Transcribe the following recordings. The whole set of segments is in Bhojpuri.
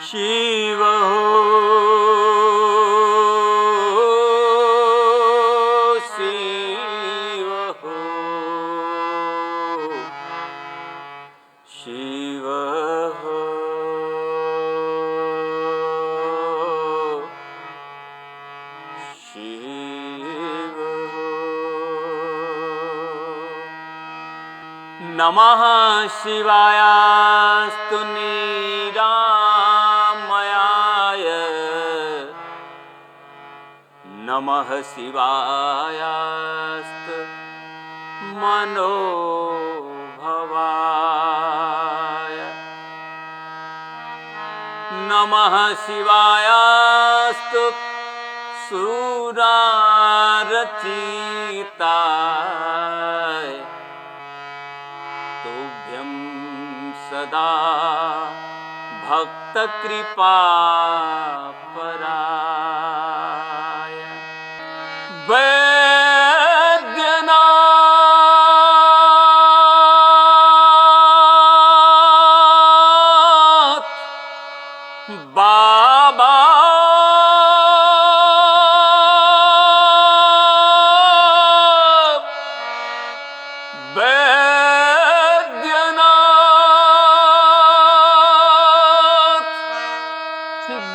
शिव हो शिव हो शिव हो शिव हो। नमः शिवायास्तु निरामयाय नमः शिवायास्तु मनोभवाय नमः शिवायास्तु सुरारचिताय तुभ्यं सदा भक्तकृपापराय वैद्यनाथ बाबा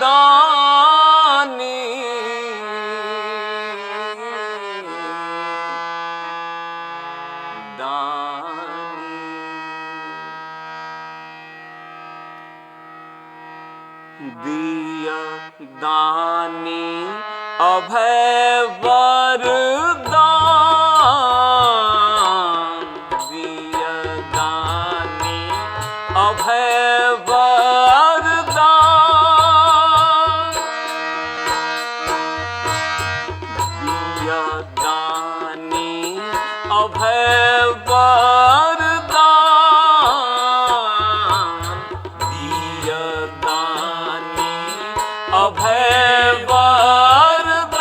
दानी दानी दिया दानी अभय वरदान दिया दानी अभय अभय वरदान दिया दानी अभय वरदान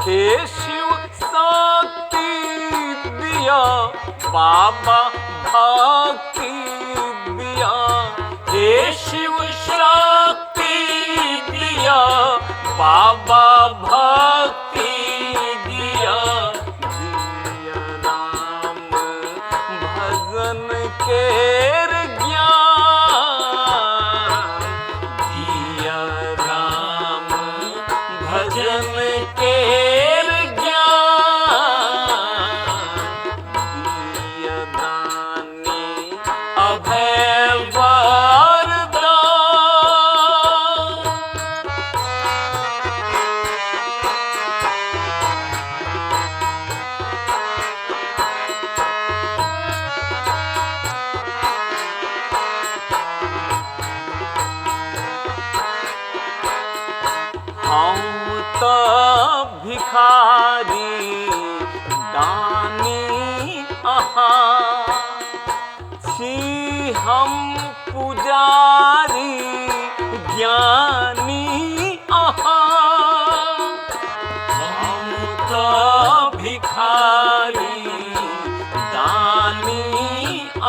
हे शिव शक्ति दिया बाबा भक्ति दिया हे शिव शक्ति दिया बाबा भक्ति दिया राम भजन केर ज्ञान दिया राम भजन केर ज्ञान दिया दानी अभय हम तो भिखारी दानी अहाँ छी हम पुजारी ज्ञानी अहाँ हम तो भिखारी दानी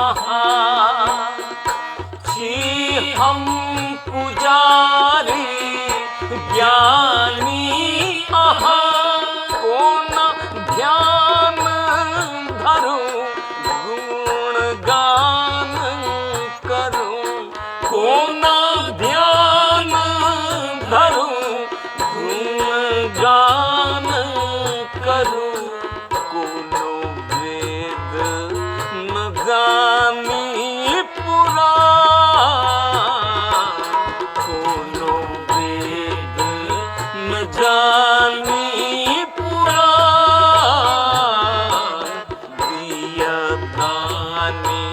अहाँ छी हम पुजारी ज्ञानी अहाँ कोन ध्यान धरू गुण गान करूं कोन ध्यान धरू गुण गान करूं कोनो वेद न जानी पुराण कोनो जानी पुराण दिया दानी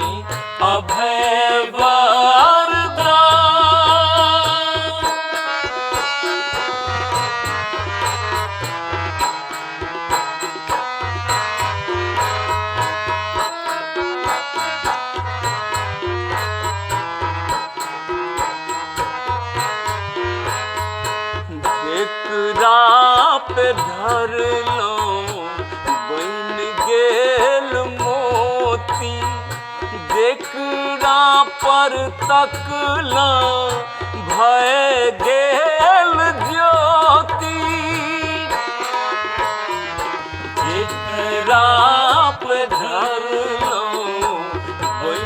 अभय वरदान पे धर लो बन गेल मोती जेकरा पर तकला भय गेल ज्योति जेकरा पे धरलो बन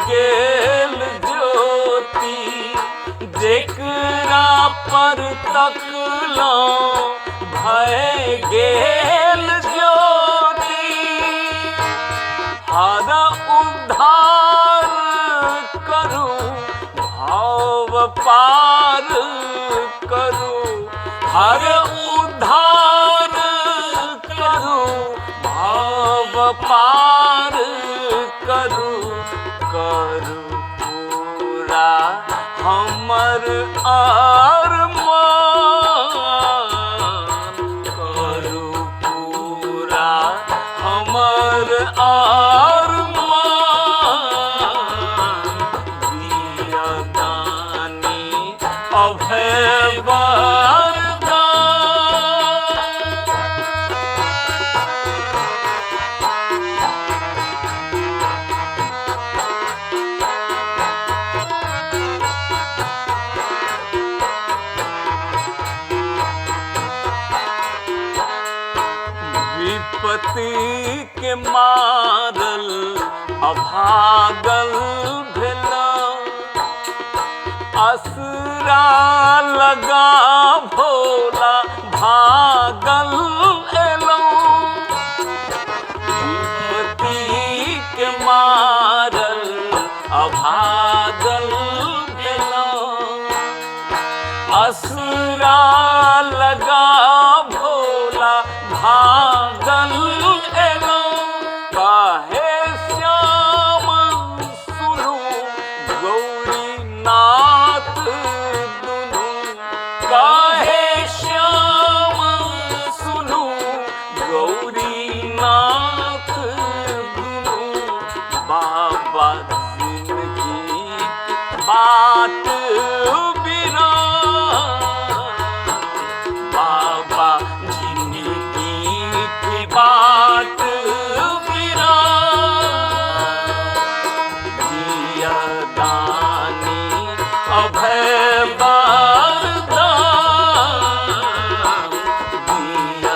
गेल ज्योति जेकरा पर तकला भय गेल ज्योति हर उद्धार करू भाव पार करू हर उद्धार करू भाव पार करू करू पूरा हमर अरमान करू पूरा हमर अरमान दिया दानी अभय वरदान विपत्ति के मारल अभागल भेला असरा लगा भोला भागल एलो विपत्ति के मारल अभागल भेला असरा लगा भोला भागल एलो काहे श्याम सुनु गौरी नाथ दुनु काहे श्याम सुनु गौरी नाथ दुनु बाबा जिंदगी बाट बिना बाबा जिंदगी की बाट बिना दिया दानी अभय वरदान दिया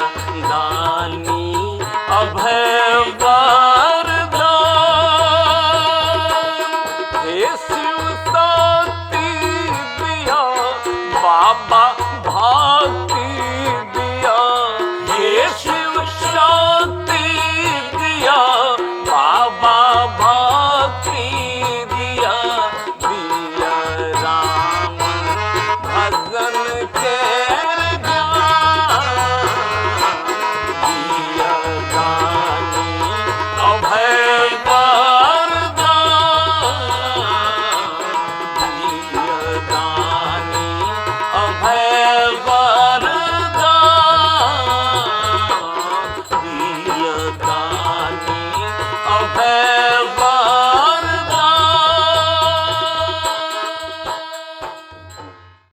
दानी अभय वरदान हे शिव शक्ति दिया बाबा भक्ति दिया हे शिव शक्ति दिया बाबा भक्ति दिया दिया राम भजन के ज्ञान दिया दानी अभय वरदान दिया दानी अभय वरदान दिया दानी